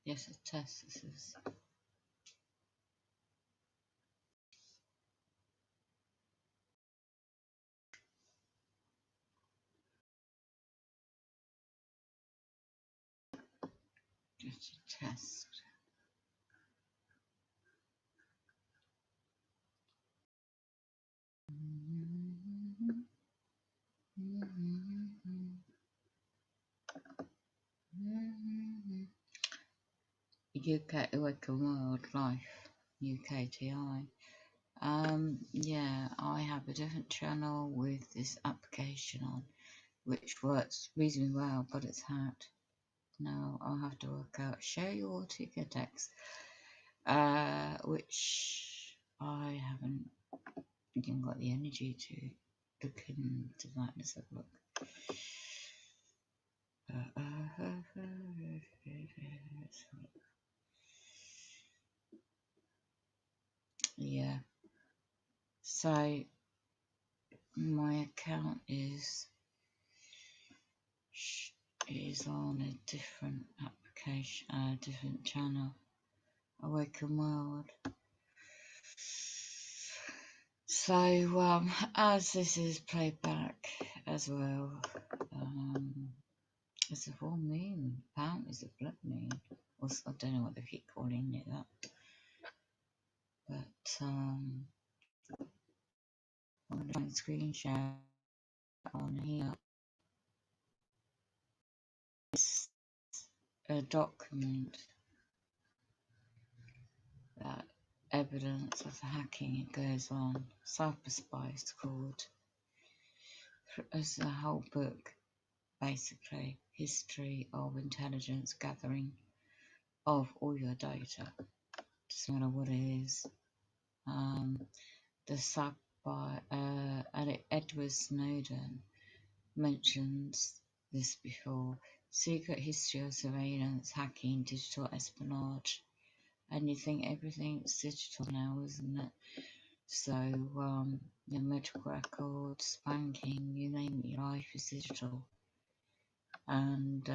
Yes, a test. This is. Just a test. UK Awaken World Life UKTI. Yeah, I have a different channel with this application on, which works reasonably well, but it's had. Now I'll have to work out share your ticket text, which I haven't even got the energy to look into that. Let's have a look. Yeah, so my account is on a different application, a different channel, Awaken World. So as this is played back as well, It's a full moon. Apparently it's a blood moon. Or I don't know what they keep calling it that. But I'm going to try and screen share on here. It's a document that evidence of the hacking goes on. Cyberspy is called. It's a whole book, basically, history of intelligence gathering of all your data. Doesn't matter what it is. The sub by Edward Snowden mentions this before. Secret history of surveillance, hacking, digital espionage. And you think everything's digital now, isn't it? So, your medical records, banking, you name it, your life is digital. And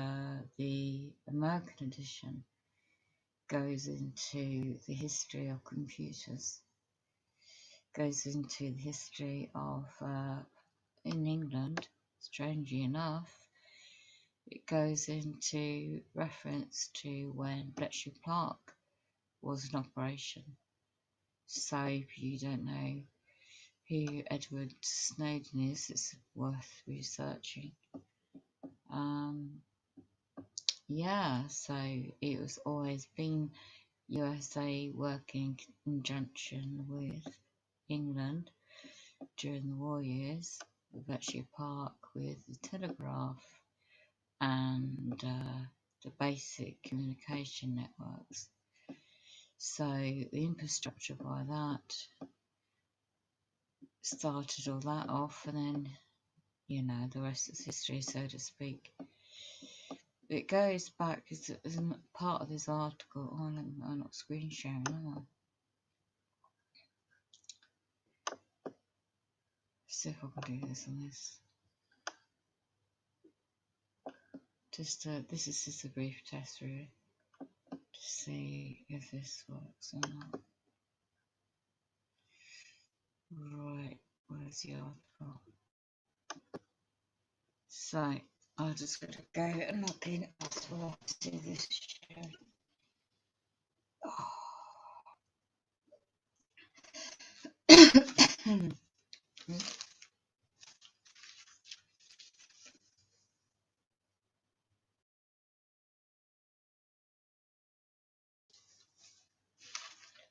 the American edition goes into the history of computers, goes into the history of, in England, strangely enough, it goes into reference to when Bletchley Park was in operation. So if you don't know who Edward Snowden is, it's worth researching. Yeah, so it was always been USA working in conjunction with England during the war years, with Bletchley Park, with the telegraph and the basic communication networks. So the infrastructure by that started all that off, and then, you know, the rest is history, so to speak. It goes back, as part of this article. Oh, I'm not screen sharing, am I? See if I can do this on this. This is just a brief test, really, to see if this works or not. Right, where's the article? So I'm just going to go and log in as well to do this show. Oh.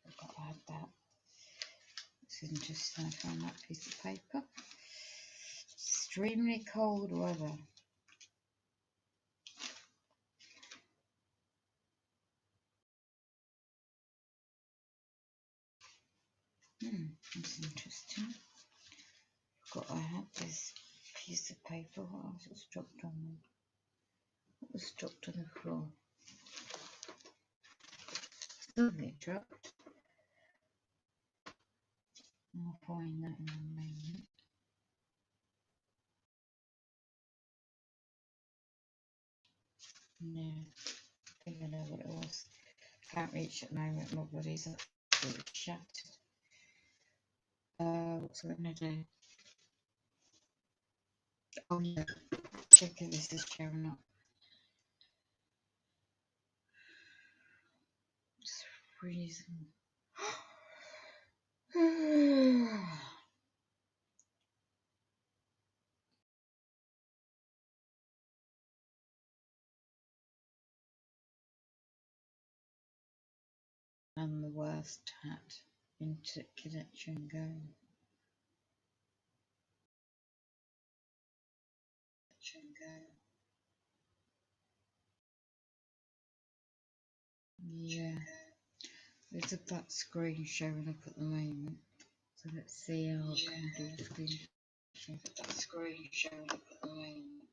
I've got to add that. It's interesting. I found that piece of paper. Extremely cold weather. That's interesting. Forgot I had this piece of paper. What else was dropped on me? What was dropped on the floor? Still get dropped. I'll find that in a moment. No, I think I know what it was. Can't reach at the moment. My body's absolutely shattered. What's I going to do? Oh yeah, check if this is showing up. It's freezing. I'm the worst at connection going. Yeah, there's a black screen showing up at the moment. So let's see how I can do the screen share. That screen showing up at the moment.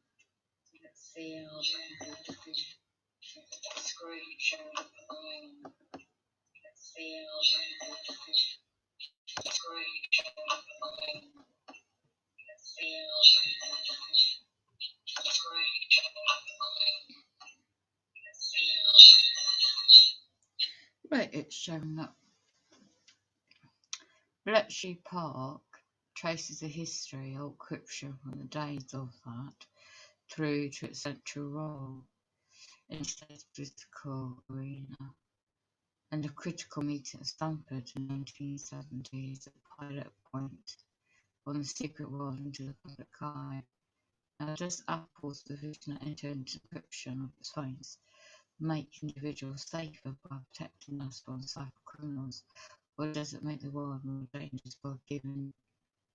So let's see how I can do the screen share. That screen showing up at the moment. Let's see how I can do the screen share. Screen showing up at the moment. Let's see how I can do the screen share. Screen showing up at the moment. Let's see how I can do the screen share. Right, it's showing up. Bletchley Park traces a history, old crypture from the days of that, through to its central role in today's political arena, and a critical meeting at Stanford in the 1970s, a pilot point from the secret world into the public eye. Now, does Apple's provision of end-to-end encryption of its phones make individuals safer by protecting us from cybercriminals, or does it make the world more dangerous by giving?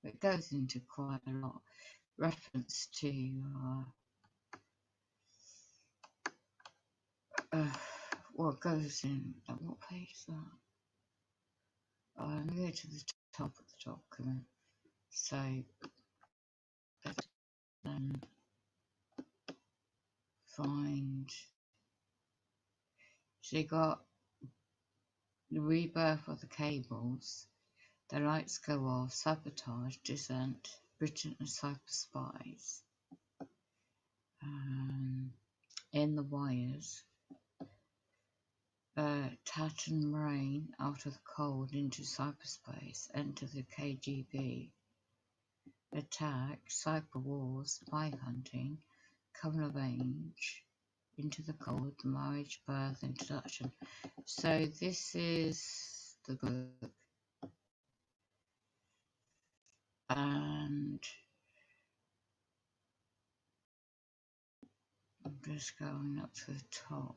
It goes into quite a lot reference to what goes in at what page is that? I'm going to go to the top of the document. So then find. So you got the rebirth of the cables. The lights go off. Sabotage, dissent, Britain and cyber spies. In the wires. Titan Rain out of the cold into cyberspace. Enter the KGB. Attack, cyber wars, spy hunting, coming of age, into the cold, marriage, birth, introduction. So this is the book, and I'm just going up to the top.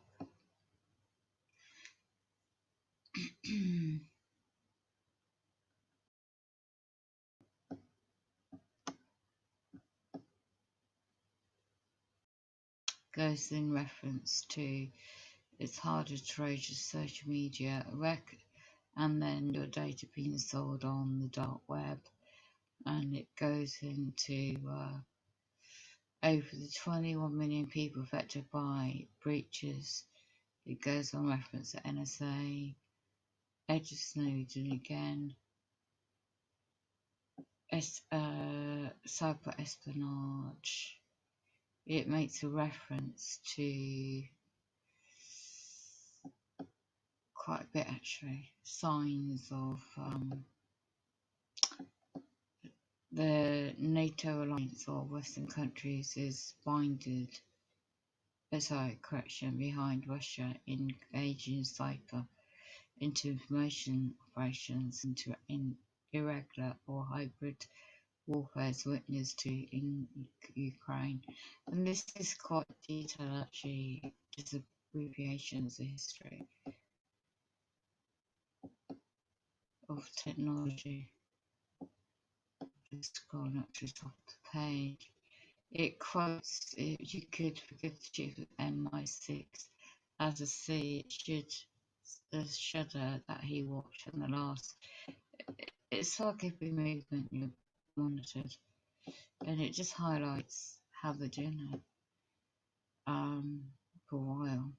Goes in reference to it's harder to trade your social media and then your data being sold on the dark web, and it goes into over the 21 million people affected by breaches. It goes on reference to NSA, Edge of Snowden again, cyber espionage. It makes a reference to quite a bit actually, signs of the NATO alliance or Western countries is behind Russia engaging cyber into information operations into irregular or hybrid warfare is witnessed to in Ukraine. And this is quite detailed actually, just abbreviations of history of technology. Just scrolling up to the top of the page. It quotes, you could forgive the chief of MI6 as a C, it should the shudder that he watched in the last. It's like every movement you're monitored, and it just highlights how they're doing it for a while.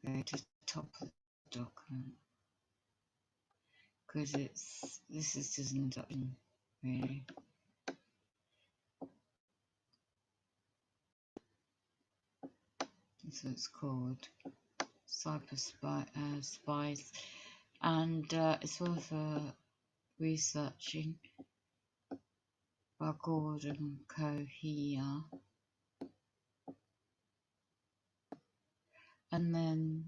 Okay, to the top of the document, because this is just an introduction, really. So it's called Cyber Spies, and it's worth researching by Gordon Co. here. And then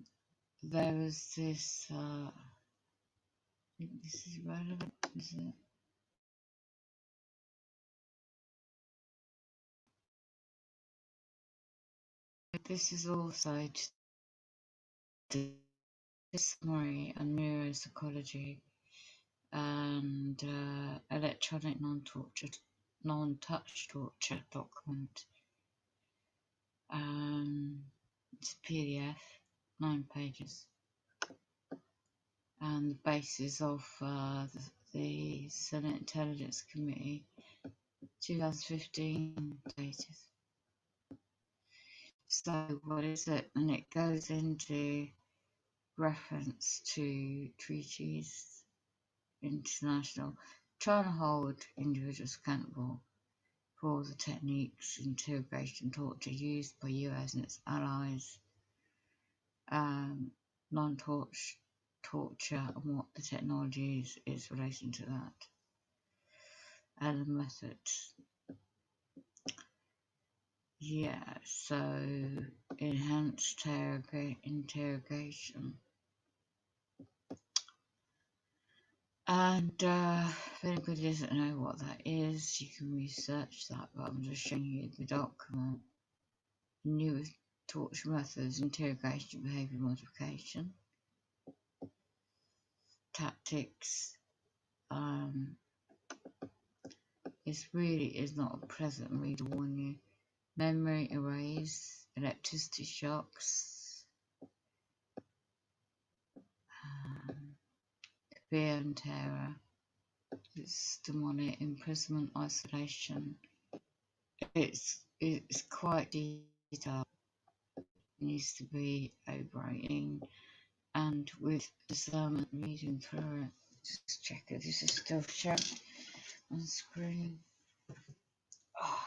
there is this, I think this is relevant, is it? This is also summary and neuropsychology and electronic non-touch torture document. It's a PDF, 9 pages, and the basis of the Senate Intelligence Committee 2015 dated. So what is it? And it goes into reference to treaties, international, trying to hold individuals accountable for the techniques, interrogation, torture used by US and its allies, non-touch torture and what the technology is relating to that and the methods. Yeah, so enhanced interrogation. And if anybody doesn't know what that is, you can research that, but I'm just showing you the document. New torture methods, interrogation, behaviour modification, tactics. This really is not a present read warn you. Memory erase, electricity shocks, fear and terror. It's demonic imprisonment, isolation. It's quite detailed. It needs to be overrating, and with discernment reading through it. Just check if this is still shown on screen. Oh.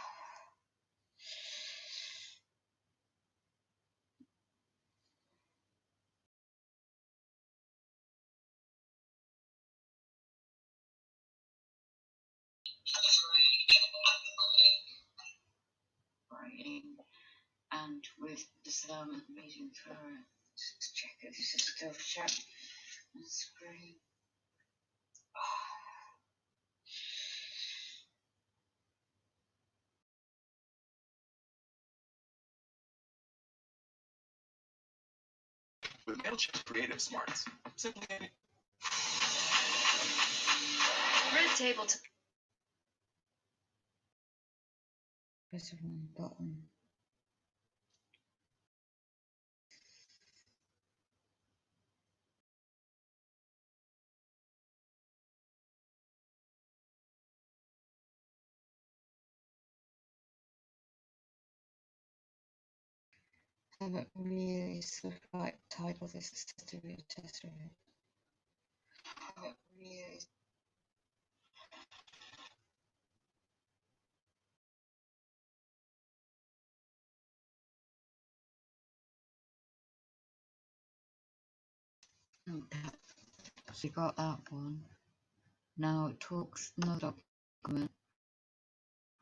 And with discernment reading through it. Just check if this is still shown on screen. With MailChimp's creative smarts, simply red table to press the wrong button. Haven't really sort of like titled this as to be a test really. Haven't really okay. So you got that one. Now it talks another document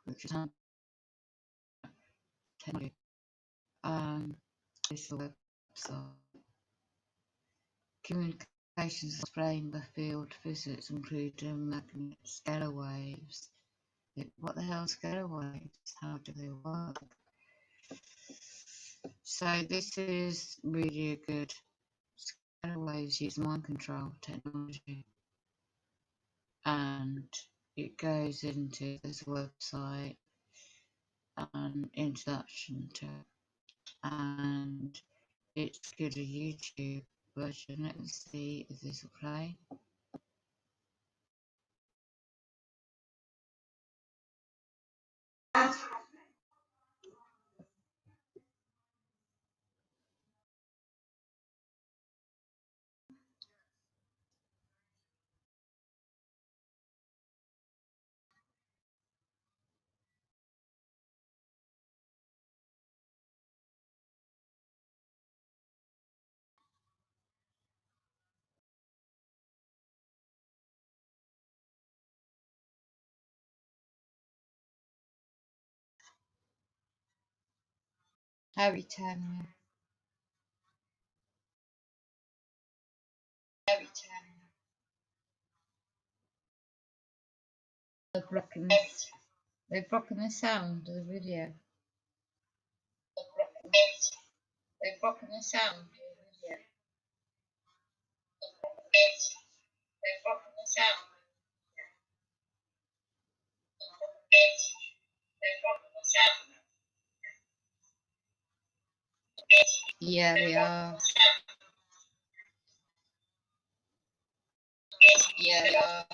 which is this website. Communications explained by field physics including magnetic scalar waves. What the hell are scalar waves? How do they work? So this is really a good scalar waves use mind control technology, and it goes into this website and introduction to it, and it's good a YouTube version. Let's see if this will play. Harry Tanner. They've broken the sound of the video. They've broken the sound of the video. They've broken the sound. They've broken the sound. Yeah, they are. Yeah, they are.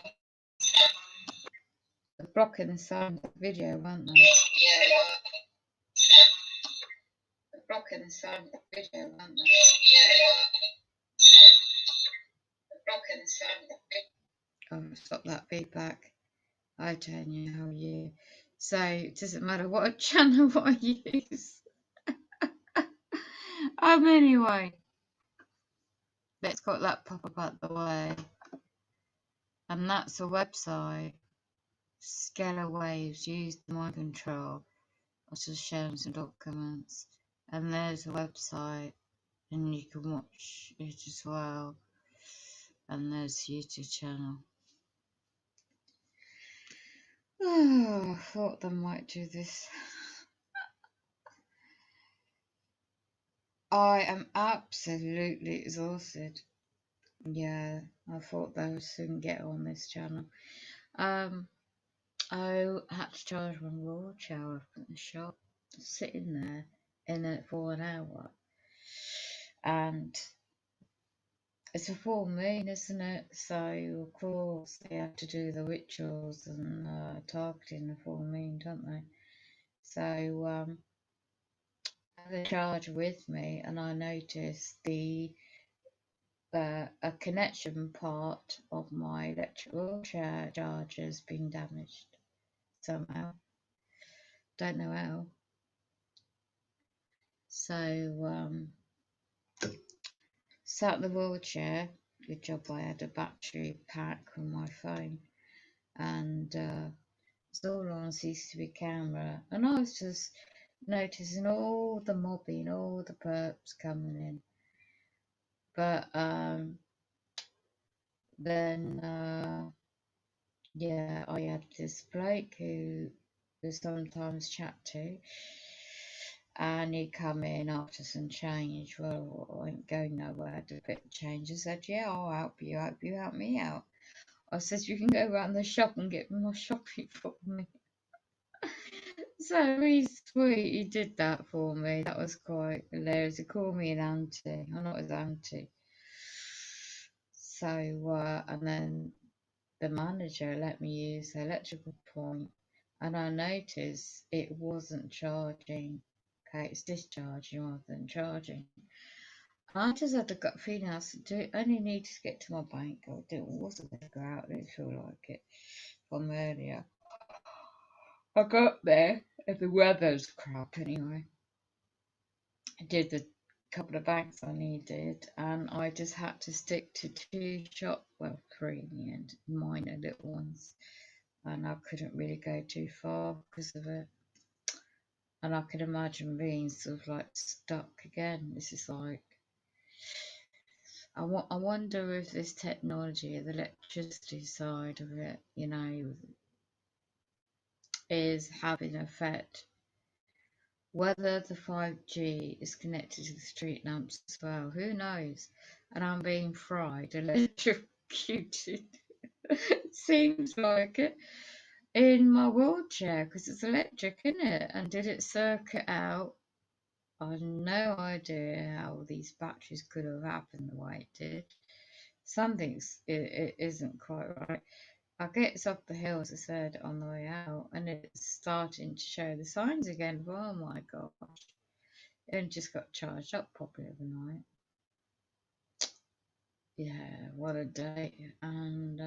They've broken the sound of the video, weren't they? Yeah, they are. They've broken the sound of the video, weren't they? Yeah, they are. They've broken the sound of the video. Oh, stop that feedback. Hi, Tanya, how are you? So, it doesn't matter what channel I use. Anyway. Let's got that pop up out the way. And that's a website. Scalar waves use the mind control. I was just sharing some documents. And there's a website, and you can watch it as well. And there's the YouTube channel. Oh, I thought they might do this. I am absolutely exhausted. Yeah, I thought they would soon get on this channel. I had to charge my wheelchair up at the shop, sitting there in it for an hour. And it's a full moon, isn't it? So, of course, they have to do the rituals and targeting the full moon, don't they? So, I had a charger with me, and I noticed a connection part of my electric wheelchair charger has been damaged somehow. Don't know how. So, sat in the wheelchair. Good job I had a battery pack on my phone, and it's all on CCTV camera. And I was just noticing all the mobbing, all the perps coming in. But then, yeah, I had this bloke who we sometimes chat to, and he come in after some change. Well, I ain't going nowhere, did a bit of change. I said, yeah, I'll help you help me out. I said, you can go around the shop and get my shopping for me. So he's sweet, he did that for me. That was quite hilarious. He called me an auntie. I'm not his auntie. So, and then the manager let me use the electrical point, and I noticed it wasn't charging. Okay, it's discharging rather than charging. I just had the gut feeling I only need to get to my bank. Wasn't going to go out, I didn't feel like it from earlier. I got there, and the weather's crap anyway. I did the couple of banks I needed, and I just had to stick to three in the end, minor little ones. And I couldn't really go too far because of it. And I can imagine being sort of like stuck again. This is like, I wonder if this technology, the electricity side of it, is having an effect. Whether the 5G is connected to the street lamps as well, who knows? And I'm being fried, electrocuted. Seems like it. In my wheelchair, because it's electric, isn't it? And did it circuit out? I had no idea how these batteries could have happened the way it did. Something's it isn't quite right. I get up the hill, as I said, on the way out, and it's starting to show the signs again. Oh my gosh. It just got charged up properly overnight. Yeah, what a day. And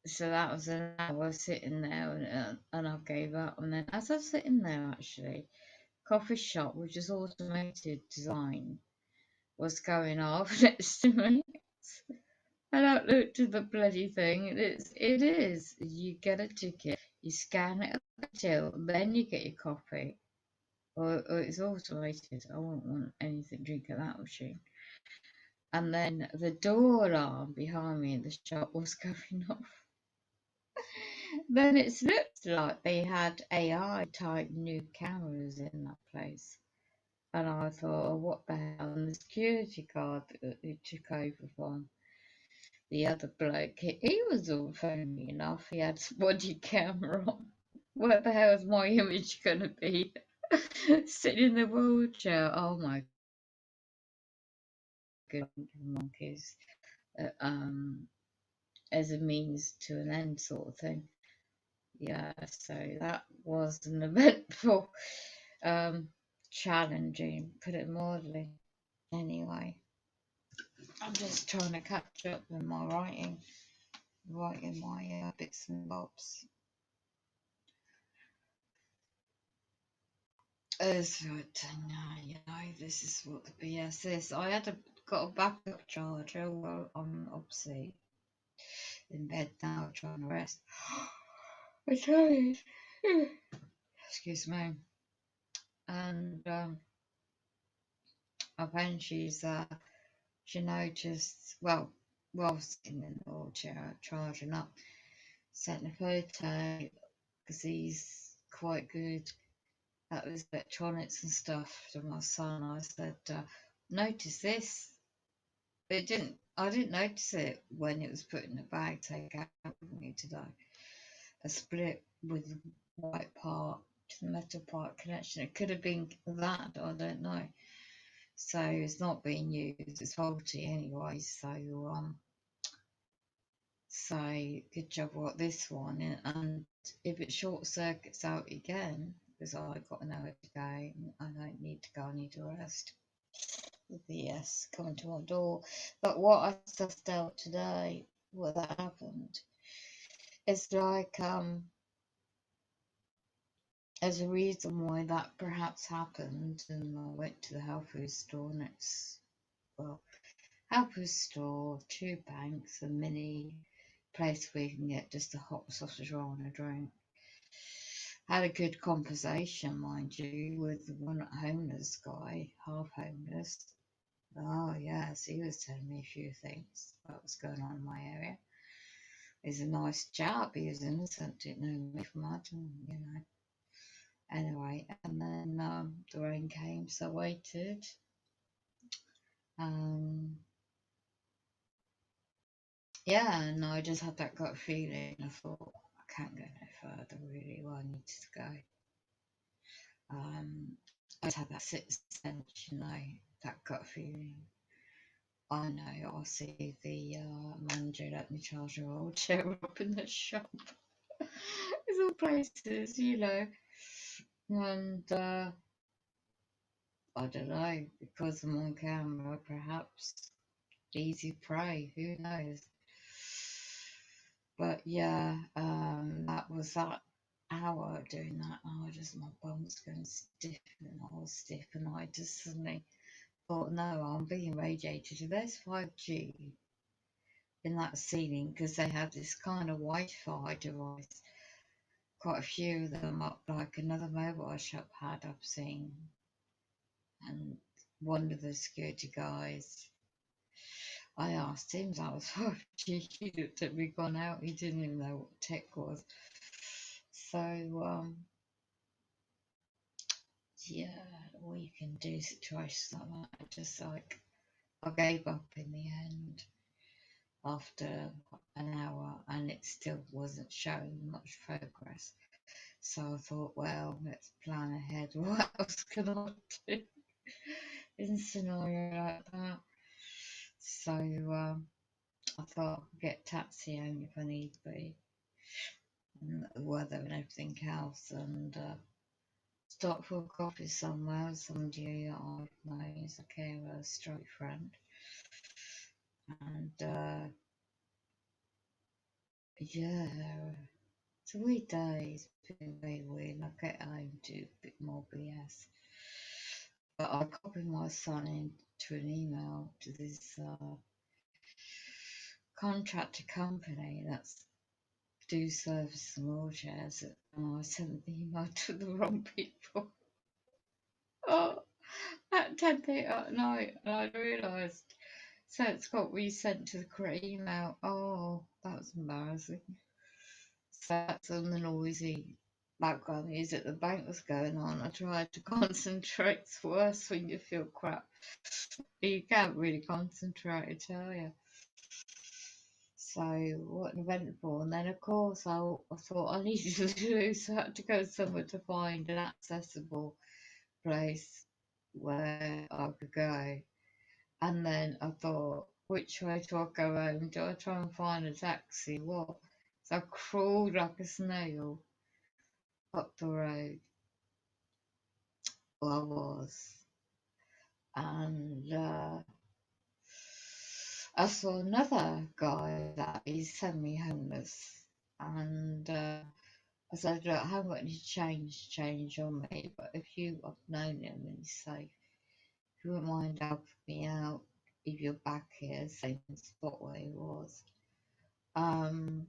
so that was an hour sitting there, and I gave up. And then as I was sitting there, actually, coffee shop, which is automated design, was going off next to me. And I looked at the bloody thing. It is. You get a ticket, you scan it at the till, then you get your coffee. Or it's automated. I wouldn't want anything to drink at that machine. And then the door alarm behind me in the shop was going off. Then it looked like they had AI type new cameras in that place. And I thought, oh, what the hell? And the security guard that he took over from the other bloke, he was all phony enough. He had his body camera on. What the hell is my image going to be? Sitting in the wheelchair. Oh my good monkeys. As a means to an end sort of thing. Yeah, so that was an eventful, challenging, put it mildly. Anyway, I'm just trying to catch up with my writing my bits and bobs. As this is what the BS is. I had a got a backup charger. Well, I'm obviously in bed now trying to rest. I tell you, excuse me. And apparently she noticed, while sitting in the wheelchair charging up, sent a photo because he's quite good at his electronics and stuff to my son. I said, notice this. I didn't notice it when it was put in the bag, take out with me today. A split with the white part to the metal part connection. It could have been that, I don't know. So it's not being used, it's faulty anyway. So good job what this one, and if it short circuits out again, because I got an hour to go, I don't need to go, I need to rest. With the yes coming to my door. But what I sussed out today, what that happened, it's like there's a reason why that perhaps happened, and I went to the health food store next, well, health food store, two banks, a mini place where you can get just a hot sausage roll and a drink. Had a good conversation, mind you, with one homeless guy, half homeless. Oh yes, he was telling me a few things about what's going on in my area. He's a nice chap, he was innocent, didn't know me from Adam, you know. Anyway, and then the rain came, so I waited. Yeah, and I just had that gut feeling. I thought, I can't go no further, really. Well, I need to go. I just had that sixth sense, you know, that gut feeling. I know, I'll see the manager let me charge a wheelchair up in the shop. It's all places, you know. And I don't know, because I'm on camera, perhaps easy prey, who knows. But yeah, that was that hour doing that. Oh, just my bum was going stiff and I was stiff, and I just suddenly thought, no, I'm being radiated. If there's 5G in that ceiling, because they have this kind of Wi-Fi device, quite a few of them up, like another mobile shop had, I've seen, and one of the security guys, I asked him that was 5G. He looked at me, gone out. He didn't even know what tech was. So yeah, all you can do situations like that. Just like I gave up in the end after an hour, and it still wasn't showing much progress. So I thought, well, let's plan ahead. What else can I do in a scenario like that? So I thought I could get a taxi home if I need be, and the weather and everything else, and stop for a coffee somewhere with somebody that I know is a carer, stroke friend. And yeah, it's a weird day. It's been very weird. I get home to a bit more BS. But I copied my son into an email to this contractor company that's do service and wheelchairs, and I sent the email to the wrong people. Oh, at 10:30 at night, and I realised. So it's got resent to the correct email. Oh, that was embarrassing. So that's on the noisy background music. The bank was going on. I tried to concentrate. It's worse when you feel crap. You can't really concentrate, I tell you. So what an eventful. And then of course I thought I needed to do, so I had to go somewhere to find an accessible place where I could go. And then I thought, which way do I go home? Do I try and find a taxi? What? So I crawled like a snail up the road. Well, I was. And I saw another guy that is semi-homeless. And I said, look, I haven't got any change on me, but if you, I've known him and he's safe, if you wouldn't mind helping me out, if you're back here, same spot where he was. Um,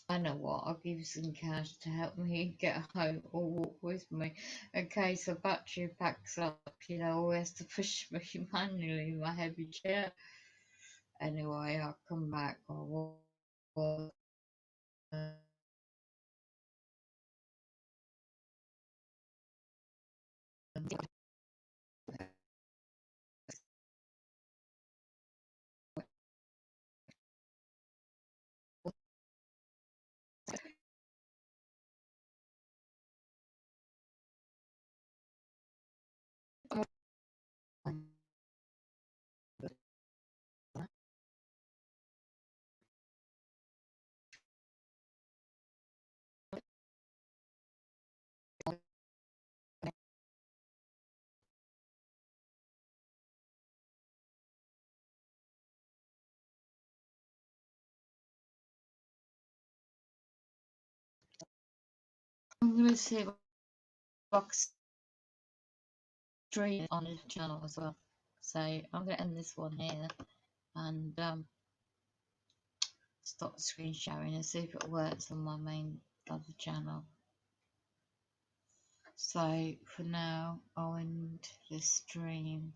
I know what, I'll give you some cash to help me get home or walk with me. Okay, so battery packs up, you know, always to push me manually in my heavy chair. Anyway, I'll come back. I'm going to see if I can stream on this channel as well. So I'm going to end this one here and stop the screen sharing and see if it works on my main other channel. So for now, I'll end this stream.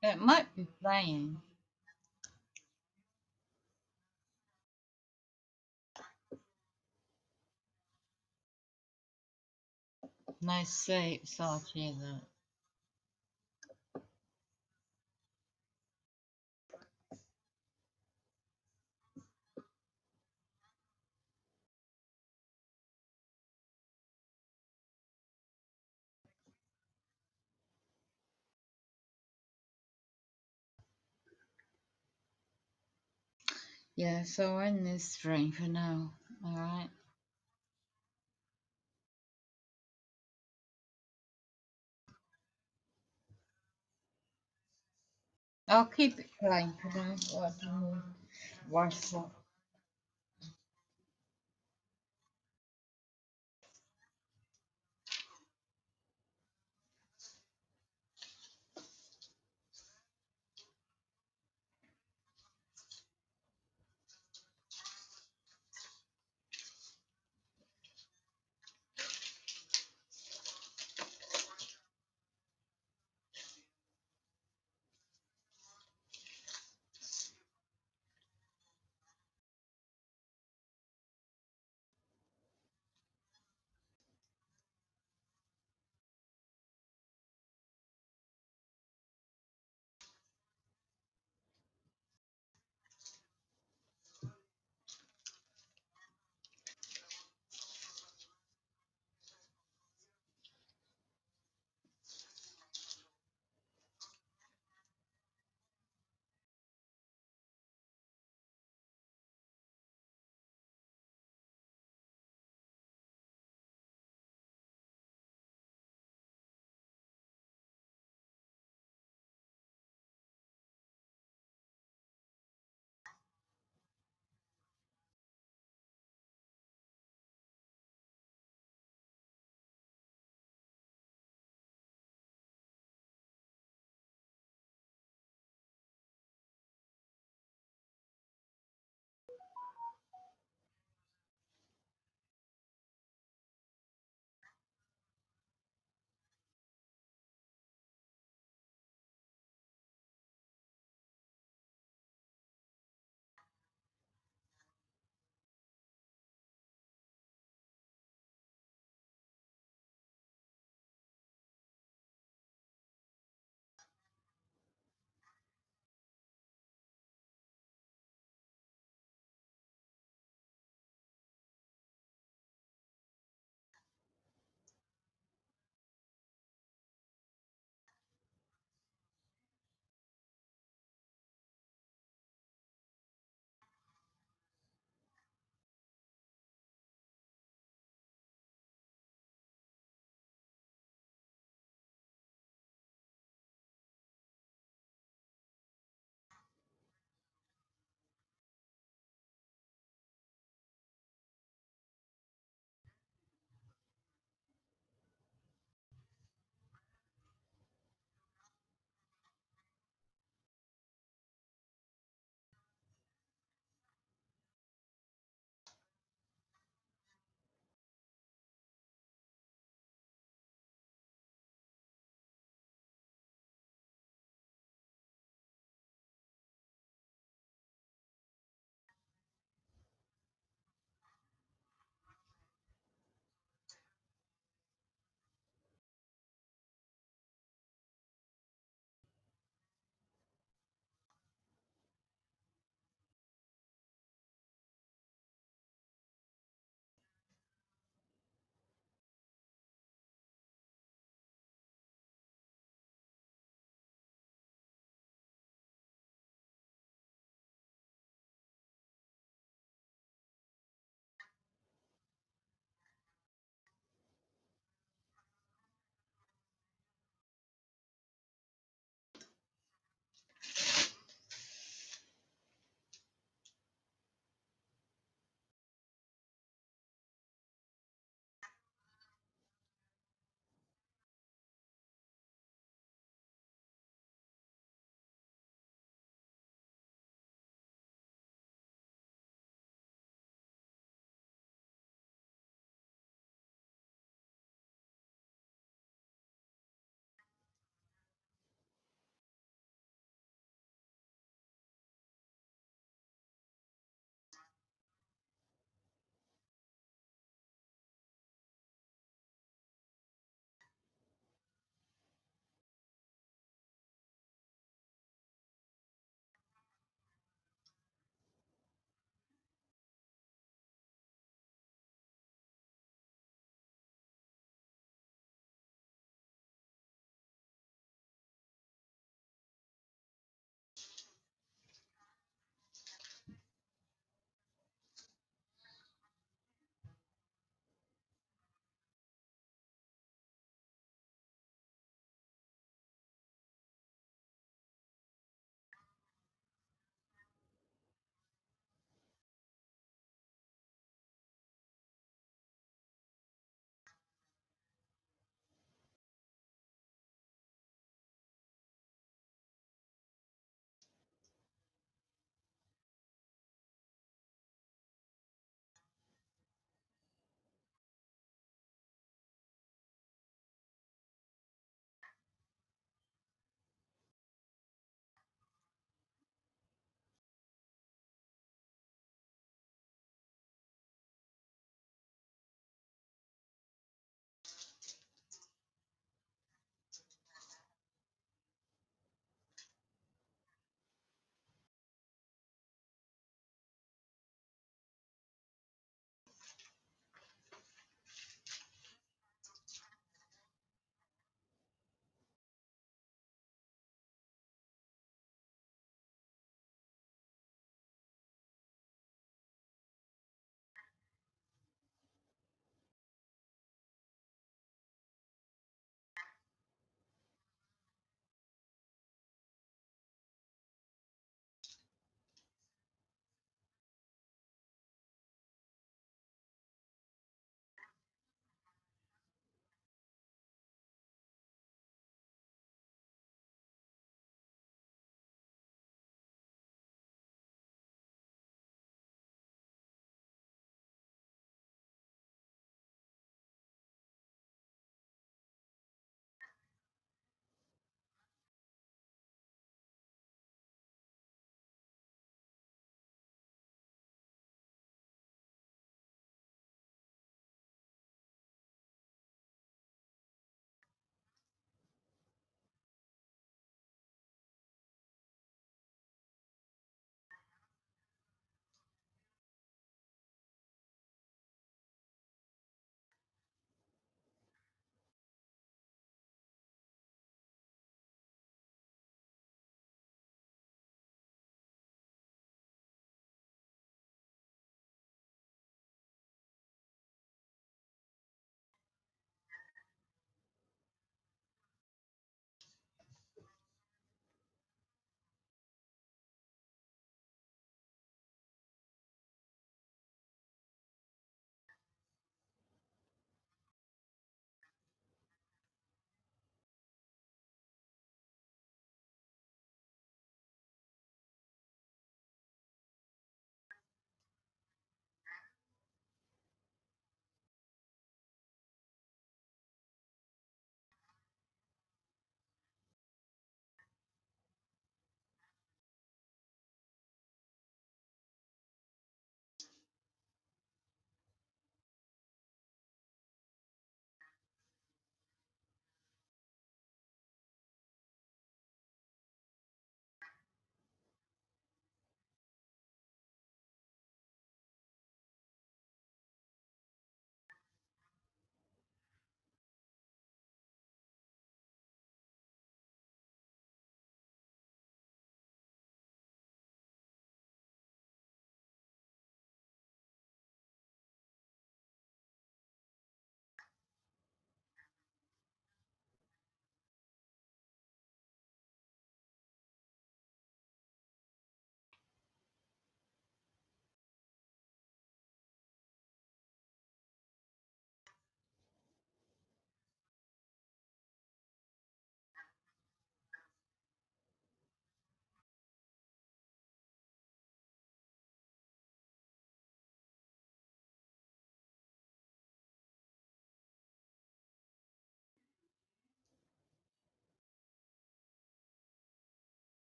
It might be playing. No sleep, so either. Yeah, so I'll end this stream for now. Alright. I'll keep it playing for now. What do you mean? What's that?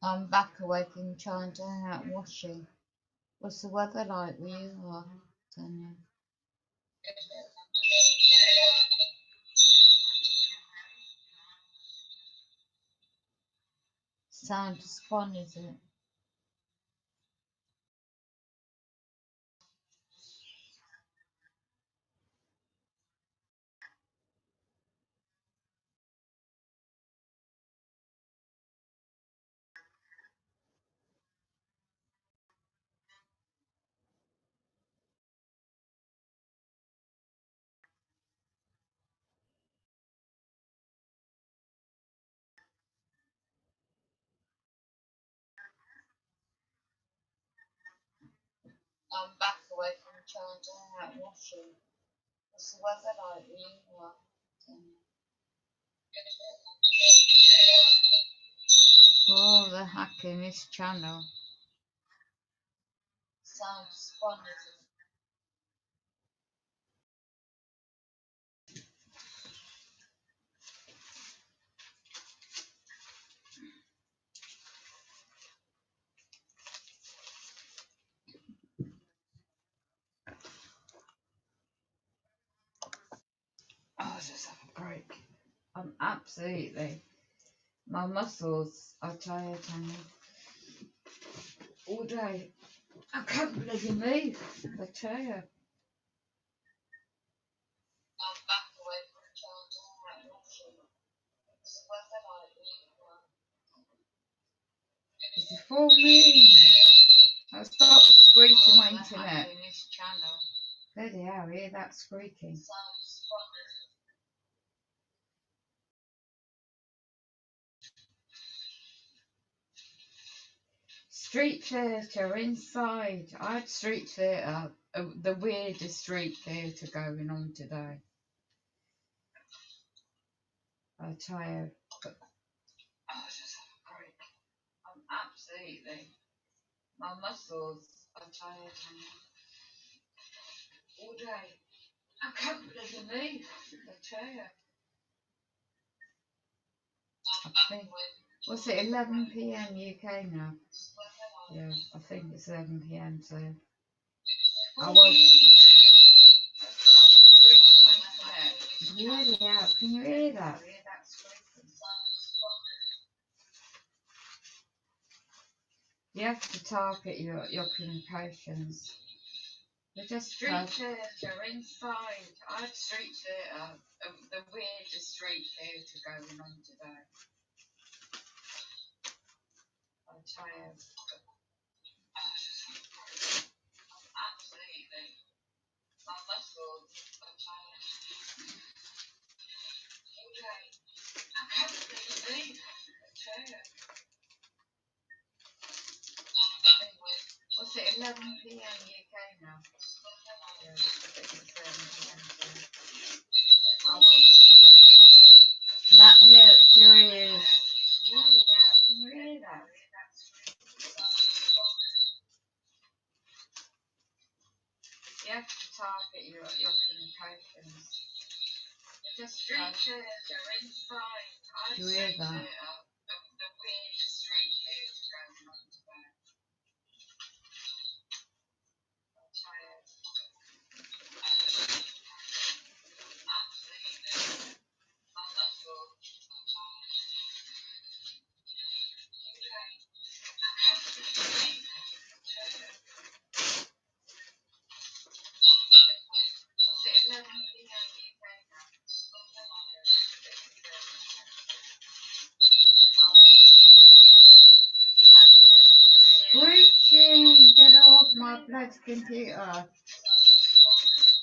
I'm back awake and trying to hang out washing. What's the weather like where you are, Tanya? Sound is fun, is it? I'm back awake and trying to hang out washing. What's the weather like where you are, Tanya? Oh, they're hacking this channel. Sounds fun, is it? Oh, just have a break. I'm absolutely. My muscles are tired, Tanya. All day. I can't bloody move. I tell you. I'm back away from children. It's the weather like it's a full moon. I'll stop squeaking my internet. This channel. Bloody hell, hear that squeaking. Street theatre inside. I had street theatre, the weirdest street theatre going on today. I tell you. But, oh, just have a break. I'm absolutely. My muscles are tired all day. I can't bloody move. I tell you. I think, what's it, 11 p.m. UK now? Yeah, I think it's 11 p.m. So I won't. Really out. Can you hear that? You have to target your communications. They're just street theatre inside. I had street theatre, the weirdest street theatre going on today. I'm tired. Absolutely. My muscles are tired. Okay. I can't believe I'm tired. What's it, 11 p.m. UK now? Yeah, I think it's 11 p.m. I won't. That hurts your ears. Really, yeah. Can you hear that? You have to target your communications. Just street theatre inside. Do you hear that? The weirdest street theatre going on today. I'm tired. Absolutely. My muscles. I'm tired. Okay. What's it, 11 p.m. UK now? Screeching! Get off my bloody computer,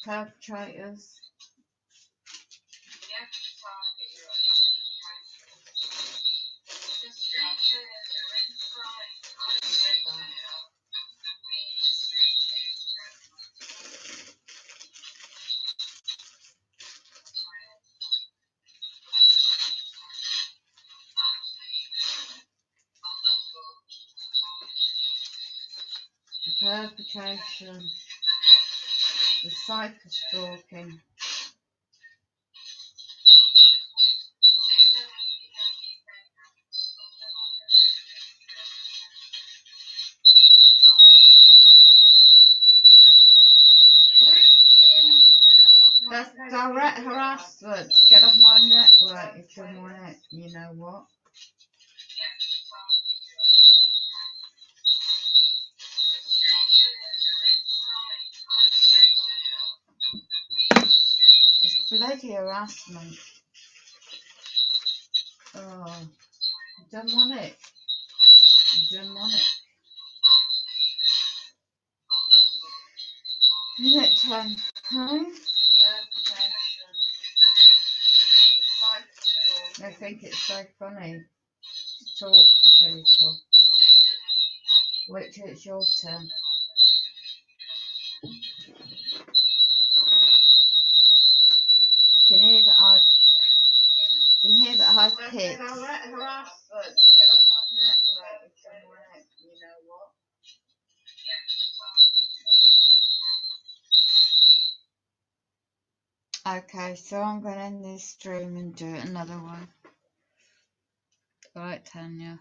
perpetrators. Perpetration, the psycho stalking. That's direct harassment. Get off my network if you want it. You know what? It's bloody harassment. Oh, you don't want it. You don't want it. Isn't it 10? Huh? I think it's so funny to talk to people. Wait till it's your turn. Can you hear that high? Can you hear that high pitch? Get off my network if you want it. You know what? Okay, so I'm going to end this stream and do another one. Alright, Tanya.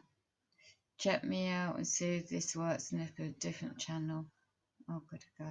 Check me out and see if this works on a different channel. I've got to go.